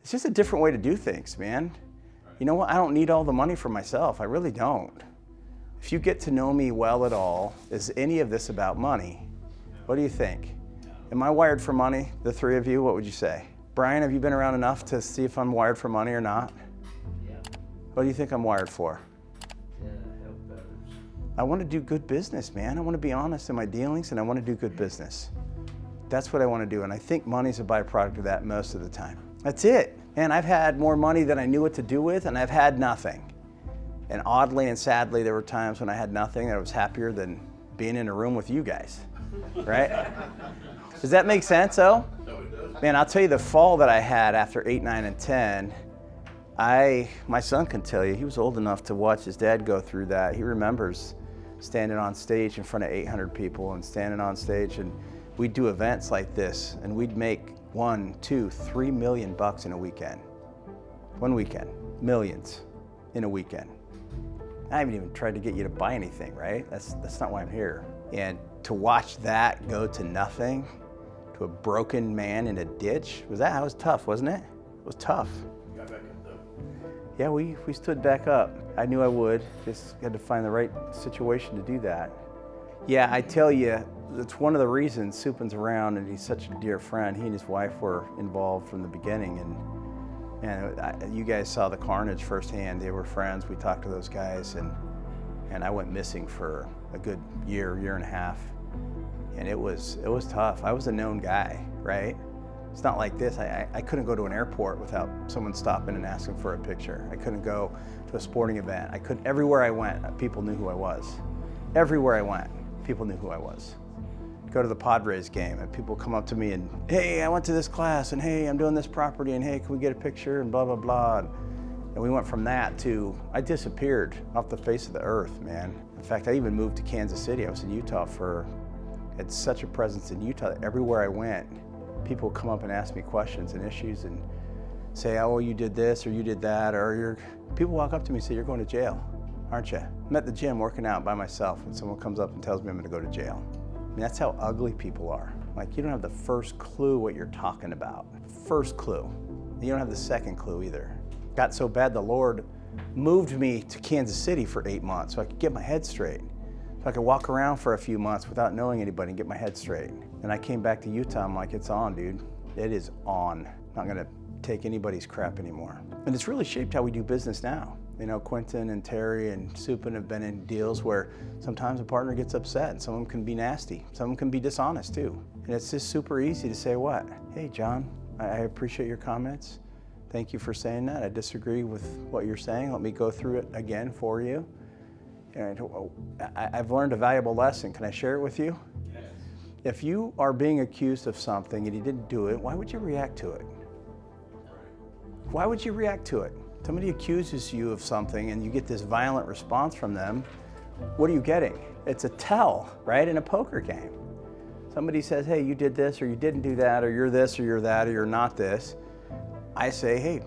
It's just a different way to do things, man. You know what? I don't need all the money for myself. I really don't. If you get to know me well at all, is any of this about money? What do you think? Am I wired for money? The three of you, what would you say? Brian, have you been around enough to see if I'm wired for money or not? Yeah. What do you think I'm wired for? Yeah, help others. I want to do good business, man. I want to be honest in my dealings, and I want to do good business. That's what I want to do, and I think money's a byproduct of that most of the time. That's it. And I've had more money than I knew what to do with, and I've had nothing. And oddly and sadly, there were times when I had nothing that I was happier than being in a room with you guys, right? Does that make sense, though? Man, I'll tell you the fall that I had after 8, 9, and 10, my son can tell you, he was old enough to watch his dad go through that. He remembers standing on stage in front of 800 people and standing on stage, and we'd do events like this, and we'd make $1, $2, $3 million in a weekend. One weekend, millions in a weekend. I haven't even tried to get you to buy anything, right? That's not why I'm here. And to watch that go to nothing, to a broken man in a ditch, that was tough, wasn't it? It was tough. You got back up though. Yeah, we stood back up. I knew I would, just had to find the right situation to do that. Yeah, I tell you, that's one of the reasons Supin's around, and he's such a dear friend. He and his wife were involved from the beginning, and you guys saw the carnage firsthand. They were friends. We talked to those guys, and I went missing for a good year and a half, and it was tough. I was a known guy, right? It's not like this. I couldn't go to an airport without someone stopping and asking for a picture. I couldn't go to a sporting event. Everywhere I went, people knew who I was. Everywhere I went, people knew who I was. Go to the Padres game and people come up to me and, hey, I went to this class, and hey, I'm doing this property, and hey, can we get a picture, and blah, blah, blah. And we went from that to, I disappeared off the face of the earth, man. In fact, I even moved to Kansas City. I was in Utah had such a presence in Utah that everywhere I went, people would come up and ask me questions and issues and say, oh, you did this or you did that, or people walk up to me and say, you're going to jail, aren't you? I'm at the gym working out by myself, and someone comes up and tells me I'm gonna go to jail. I mean, that's how ugly people are. Like, you don't have the first clue what you're talking about. First clue. You don't have the second clue either. Got so bad the Lord moved me to Kansas City for 8 months so I could get my head straight. So I could walk around for a few months without knowing anybody and get my head straight. And I came back to Utah, I'm like, it's on, dude. It is on. I'm not gonna take anybody's crap anymore. And it's really shaped how we do business now. You know, Quentin and Terry and Supin have been in deals where sometimes a partner gets upset, and some of them can be nasty. Some of them can be dishonest too. And it's just super easy to say what? Hey, John, I appreciate your comments. Thank you for saying that. I disagree with what you're saying. Let me go through it again for you. And I've learned a valuable lesson. Can I share it with you? Yes. If you are being accused of something and you didn't do it, why would you react to it? Why would you react to it? Somebody accuses you of something and you get this violent response from them. What are you getting? It's a tell, right? In a poker game. Somebody says, hey, you did this or you didn't do that, or you're this or you're that or you're not this. I say, hey,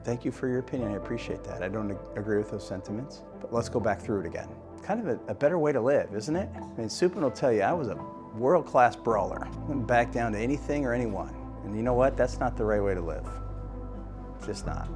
thank you for your opinion. I appreciate that. I don't agree with those sentiments, but let's go back through it again. Kind of a better way to live, isn't it? I mean, Supin will tell you I was a world-class brawler. I wouldn't back down to anything or anyone. And you know what? That's not the right way to live. It's just not.